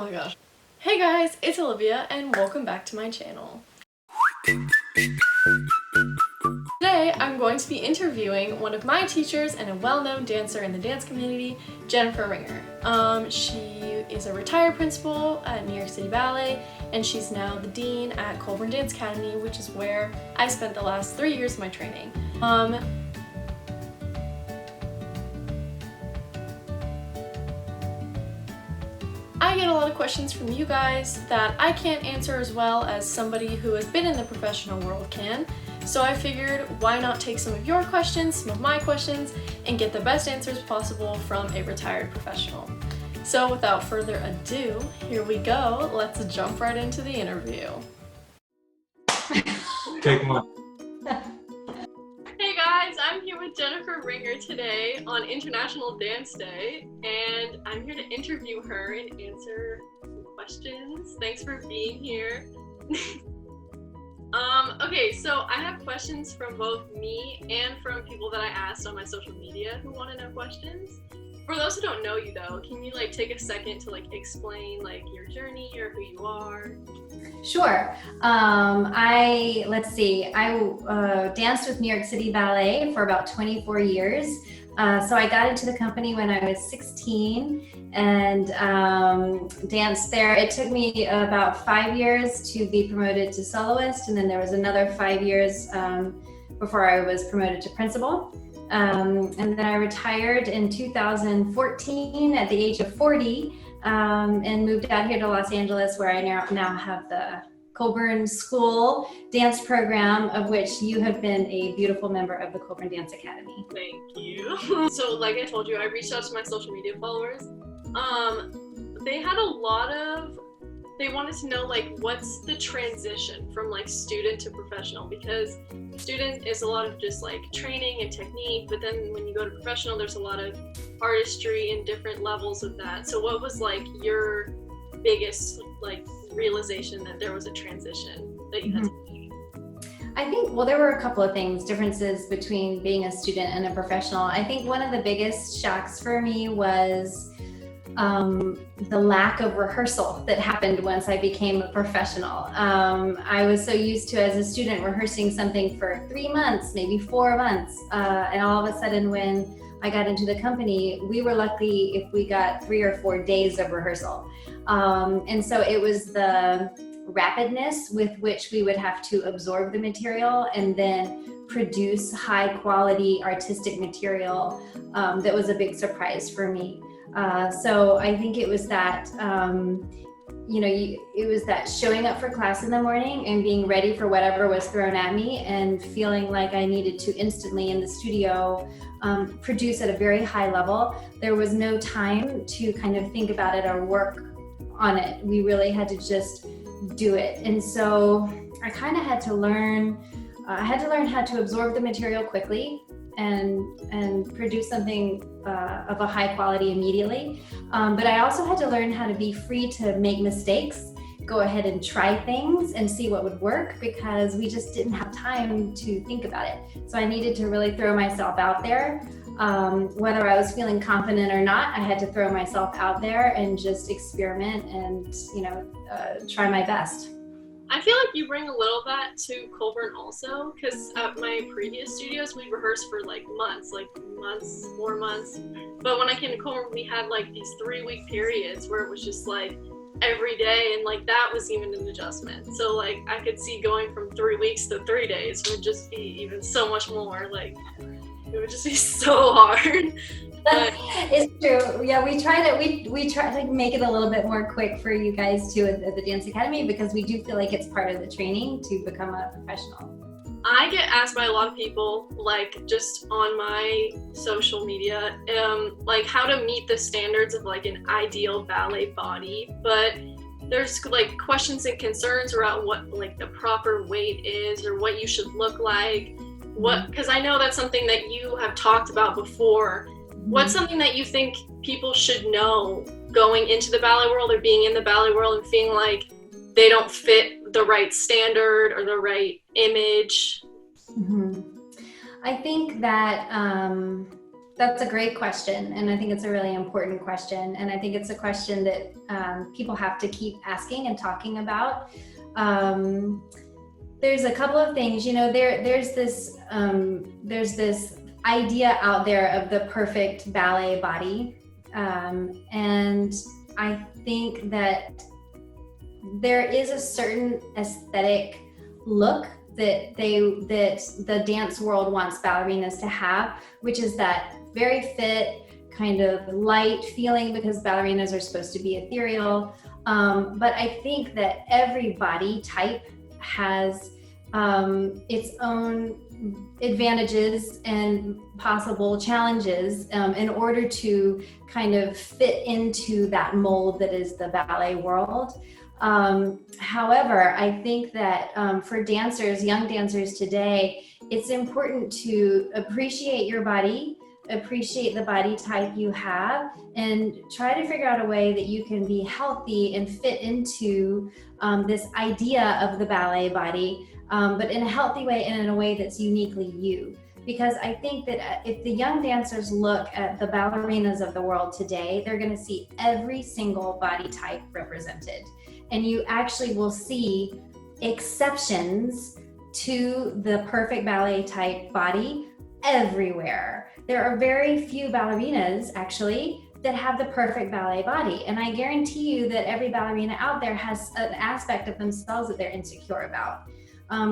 my gosh. Hey guys, it's Olivia and welcome back to my channel. Today I'm going to be interviewing one of my teachers and a well-known dancer in the dance community, Jenifer Ringer. She is a retired principal at New York City Ballet, and she's now the dean at Colburn Dance Academy, which is where I spent the last 3 years of my training. I get a lot of questions from you guys that I can't answer as well as somebody who has been in the professional world can. So I figured, why not take some of your questions, some of my questions, and get the best answers possible from a retired professional. So without further ado, here we go. Let's jump right into the interview. Take one. Hey guys, I'm here with Jenifer Ringer today on International Dance Day, and I'm here to interview her and answer some questions. Thanks for being here. Okay, so I have questions from both me and from people that I asked on my social media who want to know questions. For those who don't know you though, can you take a second to explain your journey or who you are? Sure. I danced with New York City Ballet for about 24 years. So I got into the company when I was 16 and danced there. It took me about 5 years to be promoted to soloist, and then there was another 5 years before I was promoted to principal. And then I retired in 2014 at the age of 40 and moved out here to Los Angeles, where I now have the Colburn School dance program, of which you have been a beautiful member of the Colburn Dance Academy. Thank you. So like I told you, I reached out to my social media followers. They wanted to know what's the transition from student to professional, because student is a lot of just training and technique, but then when you go to professional there's a lot of artistry and different levels of that. So what was your biggest realization that there was a transition that you had to make? I think, there were a couple of differences between being a student and a professional. I think one of the biggest shocks for me was the lack of rehearsal that happened once I became a professional. I was so used to, as a student, rehearsing something for 3 months, maybe 4 months. And all of a sudden, when I got into the company, we were lucky if we got 3 or 4 days of rehearsal. And so it was the rapidness with which we would have to absorb the material and then produce high quality artistic material that was a big surprise for me. So I think it was that, it was that showing up for class in the morning and being ready for whatever was thrown at me and feeling like I needed to instantly in the studio produce at a very high level. There was no time to kind of think about it or work on it. We really had to just do it. And so I kind of had to learn, how to absorb the material quickly and produce something of a high quality immediately. But I also had to learn how to be free to make mistakes, go ahead and try things and see what would work, because we just didn't have time to think about it. So I needed to really throw myself out there. Whether I was feeling confident or not, I had to throw myself out there and just experiment and, try my best. I feel like you bring a little of that to Colburn also, because at my previous studios we rehearsed for months, 4 months. But when I came to Colburn, we had these 3-week periods where it was just every day, and that was even an adjustment. So I could see going from 3 weeks to 3 days would just be even so much more. It would just be so hard. But it's true. Yeah, we try to make it a little bit more quick for you guys too at the Dance Academy, because we do feel like it's part of the training to become a professional. I get asked by a lot of people, just on my social media, how to meet the standards of an ideal ballet body, but there's questions and concerns around what the proper weight is or what you should look like. Because I know that's something that you have talked about before. What's something that you think people should know going into the ballet world or being in the ballet world and feeling like they don't fit the right standard or the right image? I think that That's a great question. And I think it's a really important question. And I think it's a question that people have to keep asking and talking about. There's a couple of things, there's this idea out there of the perfect ballet body. And I think that there is a certain aesthetic look that the dance world wants ballerinas to have, which is that very fit, kind of light feeling, because ballerinas are supposed to be ethereal. But I think that every body type has its own advantages and possible challenges in order to kind of fit into that mold that is the ballet world. However, I think that for dancers, young dancers today, it's important to appreciate your body, appreciate the body type you have, and try to figure out a way that you can be healthy and fit into this idea of the ballet body, but in a healthy way and in a way that's uniquely you. Because I think that if the young dancers look at the ballerinas of the world today, they're going to see every single body type represented. And you actually will see exceptions to the perfect ballet type body everywhere. There are very few ballerinas actually that have the perfect ballet body. And I guarantee you that every ballerina out there has an aspect of themselves that they're insecure about.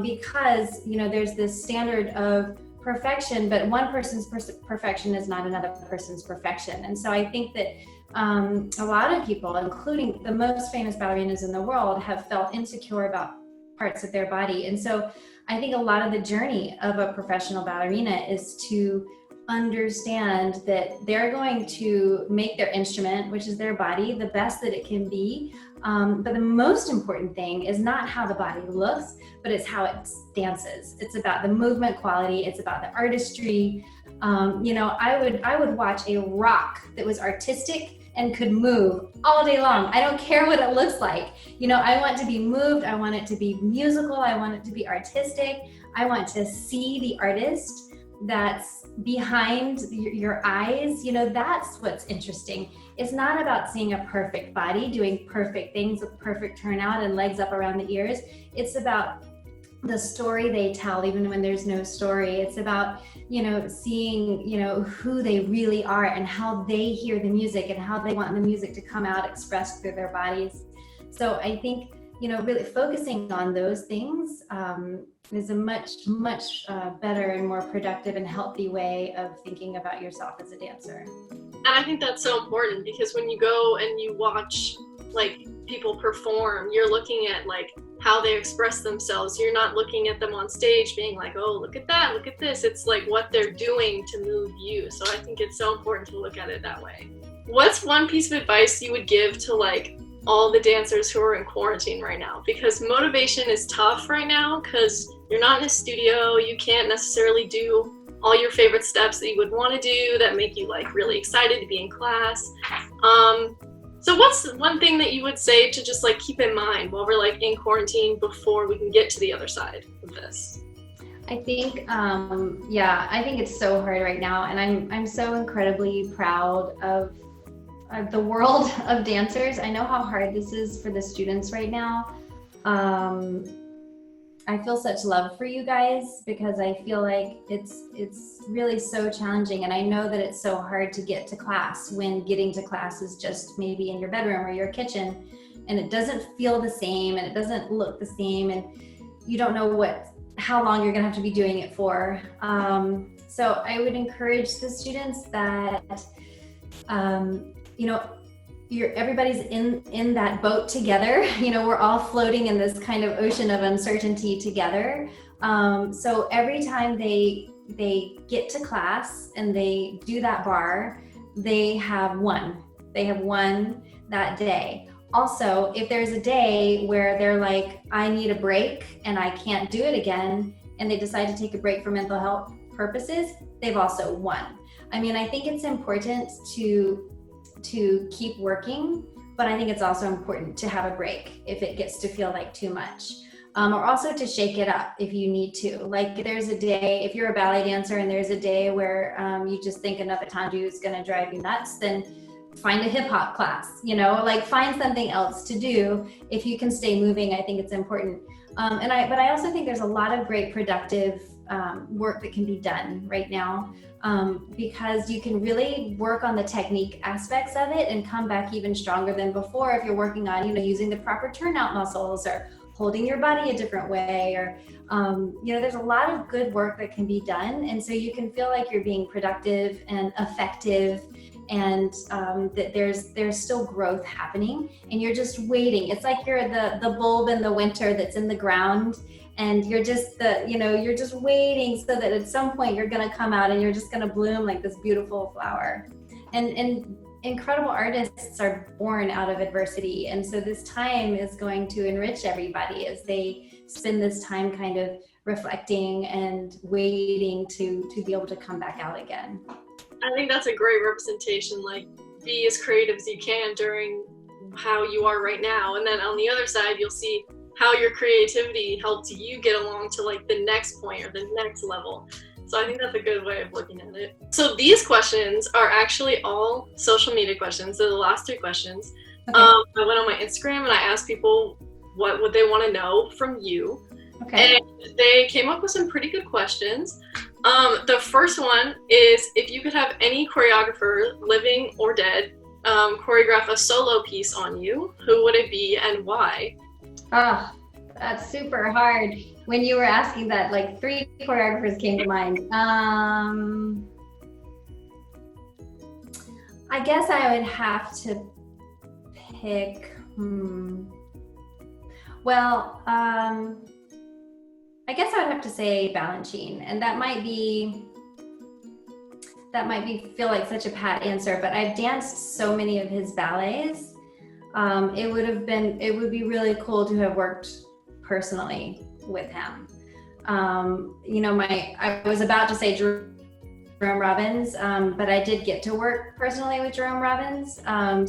Because, there's this standard of perfection, but one person's perfection is not another person's perfection. And so I think that a lot of people, including the most famous ballerinas in the world, have felt insecure about parts of their body. And so I think a lot of the journey of a professional ballerina is to understand that they're going to make their instrument, which is their body, the best that it can be. But the most important thing is not how the body looks, but it's how it dances. It's about the movement quality. It's about the artistry. I would watch a rock that was artistic and could move all day long. I don't care what it looks like. I want to be moved. I want it to be musical. I want it to be artistic. I want to see the artist that's behind your eyes. That's what's interesting. It's not about seeing a perfect body doing perfect things with perfect turnout and legs up around the ears. It's about the story they tell even when there's no story. It's about seeing who they really are and how they hear the music and how they want the music to come out expressed through their bodies. So I think really focusing on those things is a much better and more productive and healthy way of thinking about yourself as a dancer. And I think that's so important, because when you go and you watch people perform, you're looking at how they express themselves. You're not looking at them on stage being like, oh, look at that, look at this. It's what they're doing to move you. So I think it's so important to look at it that way. What's one piece of advice you would give to all the dancers who are in quarantine right now? Because motivation is tough right now, because you're not in a studio. You can't necessarily do all your favorite steps that you would want to do that make you really excited to be in class. So what's one thing that you would say to just keep in mind while we're in quarantine before we can get to the other side of this? I think, I think it's so hard right now. And I'm so incredibly proud of the world of dancers. I know how hard this is for the students right now. I feel such love for you guys, because I feel like it's really so challenging. And I know that it's so hard to get to class when getting to class is just maybe in your bedroom or your kitchen, and it doesn't feel the same and it doesn't look the same, and you don't know how long you're gonna have to be doing it for. So I would encourage the students that, everybody's in that boat together. We're all floating in this kind of ocean of uncertainty together. So every time they get to class and they do that bar, they have won that day. Also, if there's a day where they're I need a break and I can't do it again, and they decide to take a break for mental health purposes, they've also won. I think it's important to keep working, but I think it's also important to have a break if it gets to feel too much. or also to shake it up if you need to. Like there's a day, if you're a ballet dancer and there's a day where you just think another tandu is going to drive you nuts, then find a hip hop class, like find something else to do. If you can stay moving, I think it's important. But I also think there's a lot of great productive work that can be done right now, because you can really work on the technique aspects of it and come back even stronger than before if you're working on, using the proper turnout muscles or holding your body a different way, or there's a lot of good work that can be done, and so you can feel like you're being productive and effective, and that there's still growth happening, and you're just waiting. It's like you're the bulb in the winter that's in the ground, and you're just you're just waiting so that at some point you're going to come out and you're just going to bloom like this beautiful flower. And incredible artists are born out of adversity, and so this time is going to enrich everybody as they spend this time kind of reflecting and waiting to be able to come back out again. I think that's a great representation, like be as creative as you can during how you are right now, and then on the other side you'll see how your creativity helped you get along to like the next point or the next level. So I think that's a good way of looking at it. So these questions are actually all social media questions. So the last 3 questions. Okay. I went on my Instagram and I asked people what would they want to know from you. Okay. And they came up with some pretty good questions. The first one is, if you could have any choreographer, living or dead, choreograph a solo piece on you, who would it be and why? Oh, that's super hard. When you were asking that, like 3 choreographers came to mind. I guess I would have to pick, Well, I guess I would have to say Balanchine, and that might feel like such a pat answer, but I've danced so many of his ballets. It would be really cool to have worked personally with him. I was about to say Jerome Robbins, but I did get to work personally with Jerome Robbins.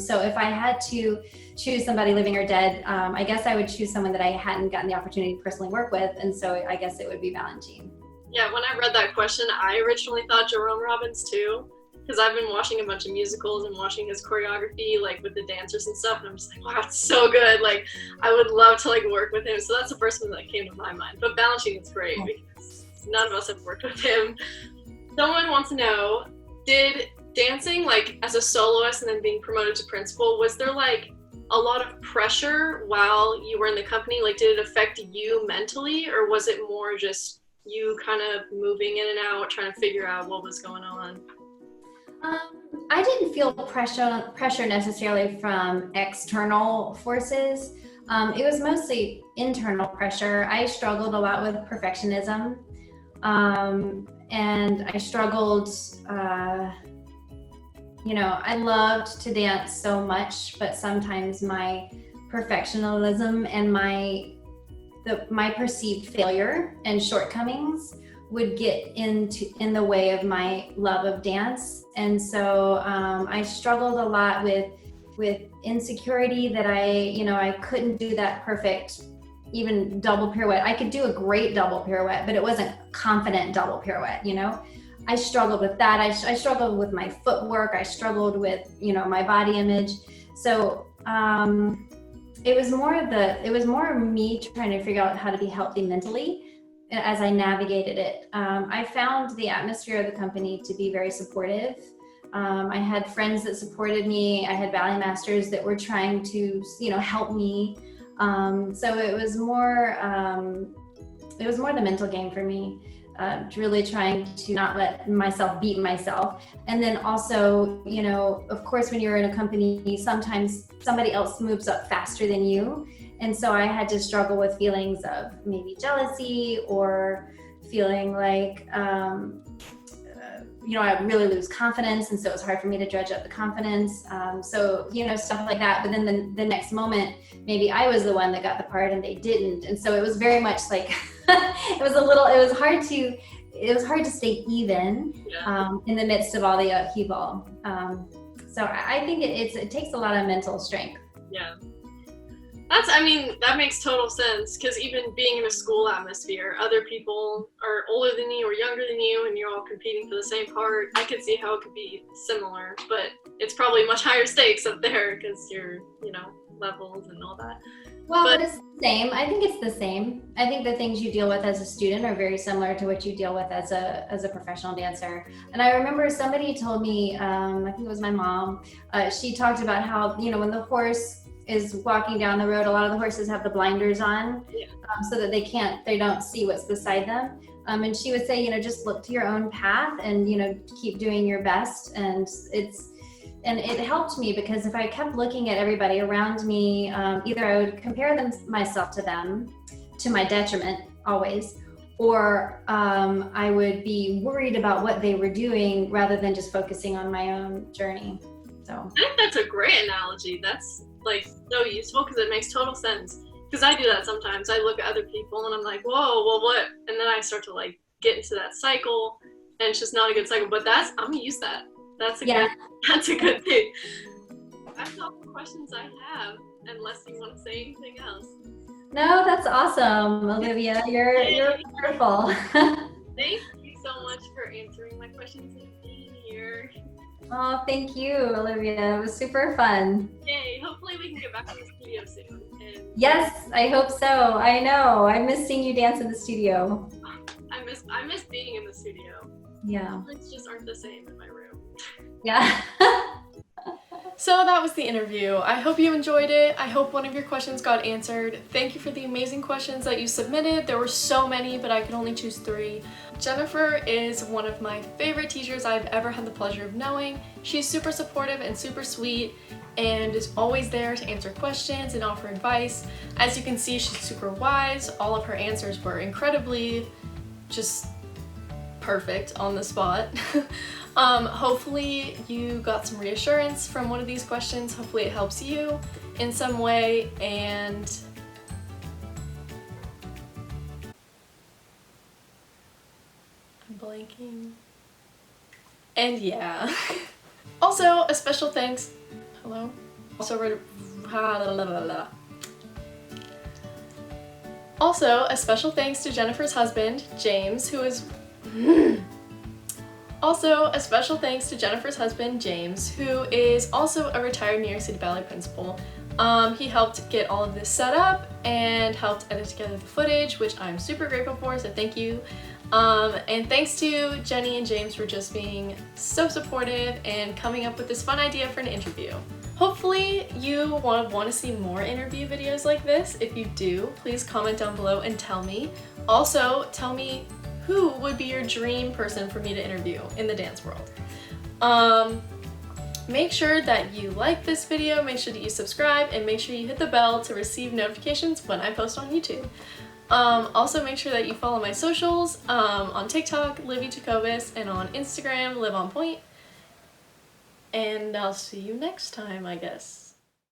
So if I had to choose somebody living or dead, I guess I would choose someone that I hadn't gotten the opportunity to personally work with. And so I guess it would be Balanchine. Yeah, when I read that question, I originally thought Jerome Robbins too, because I've been watching a bunch of musicals and watching his choreography, like with the dancers and stuff, and I'm just like, wow, it's so good. Like, I would love to like work with him. So that's the first one that came to my mind. But Balanchine is great because none of us have worked with him. Someone wants to know, did dancing like as a soloist and then being promoted to principal, was there like a lot of pressure while you were in the company? Like, did it affect you mentally, or was it more just you kind of moving in and out, trying to figure out what was going on? I didn't feel pressure necessarily from external forces. It was mostly internal pressure. I struggled a lot with perfectionism, and I struggled, I loved to dance so much, but sometimes my perfectionism and my perceived failure and shortcomings would get in the way of my love of dance. And so I struggled a lot with insecurity that I couldn't do that perfect, even double pirouette. I could do a great double pirouette, but it wasn't confident double pirouette, I struggled with that. I struggled with my footwork. I struggled with, my body image. So it was more me trying to figure out how to be healthy mentally as I navigated it. I found the atmosphere of the company to be very supportive. I had friends that supported me. I had ballet masters that were trying to, help me. So it was more the mental game for me, really trying to not let myself beat myself. And then also, of course, when you're in a company, sometimes somebody else moves up faster than you. And so I had to struggle with feelings of maybe jealousy or feeling like, I really lose confidence. And so it was hard for me to dredge up the confidence. So, stuff like that. But then the next moment, maybe I was the one that got the part and they didn't. And so it was very much like, it was hard to stay even in the midst of all the upheaval. So I think it takes a lot of mental strength. Yeah. I mean, that makes total sense, because even being in a school atmosphere, other people are older than you or younger than you, and you're all competing for the same part. I could see how it could be similar, but it's probably much higher stakes up there because you're, levels and all that. Well, but it's the same. I think it's the same. I think the things you deal with as a student are very similar to what you deal with as a professional dancer. And I remember somebody told me, I think it was my mom, she talked about how, when the horse is walking down the road, a lot of the horses have the blinders on, so that they don't see what's beside them. And she would say, just look to your own path and, keep doing your best. And it helped me, because if I kept looking at everybody around me, either I would compare myself to them, to my detriment always, or I would be worried about what they were doing rather than just focusing on my own journey. So I think that's a great analogy. That's so useful, because it makes total sense. Because I do that sometimes. I look at other people and I'm like, whoa, well, what? And then I start to get into that cycle, and it's just not a good cycle. But I'm gonna use that. That's a good thing. That's all the questions I have, unless you want to say anything else. No, that's awesome, Olivia. You're wonderful. Thank you so much for answering my questions and being here. Oh, thank you, Olivia. It was super fun. Yay! Hopefully we can get back to the studio soon. Yes, I hope so. I know. I miss seeing you dance in the studio. I miss being in the studio. Yeah. Lights just aren't the same in my room. Yeah. So that was the interview. I hope you enjoyed it. I hope one of your questions got answered. Thank you for the amazing questions that you submitted. There were so many, but I could only choose 3. Jenifer is one of my favorite teachers I've ever had the pleasure of knowing. She's super supportive and super sweet, and is always there to answer questions and offer advice. As you can see, she's super wise. All of her answers were incredibly just perfect on the spot. Hopefully you got some reassurance from one of these questions. Hopefully it helps you in some way, and I'm blanking. And yeah. Also, a special thanks. Hello? Also, a special thanks to Jenifer's husband, James, who is Also, a special thanks to Jenifer's husband, James, who is also a retired New York City Ballet principal. He helped get all of this set up and helped edit together the footage, which I'm super grateful for, so thank you. And thanks to Jenny and James for just being so supportive and coming up with this fun idea for an interview. Hopefully you want to see more interview videos like this. If you do, please comment down below and tell me. Also, tell me who would be your dream person for me to interview in the dance world. Make sure that you like this video, make sure that you subscribe, and make sure you hit the bell to receive notifications when I post on YouTube. Also make sure that you follow my socials, on TikTok, Livy Jacobus, and on Instagram, Live On Point. And I'll see you next time, I guess.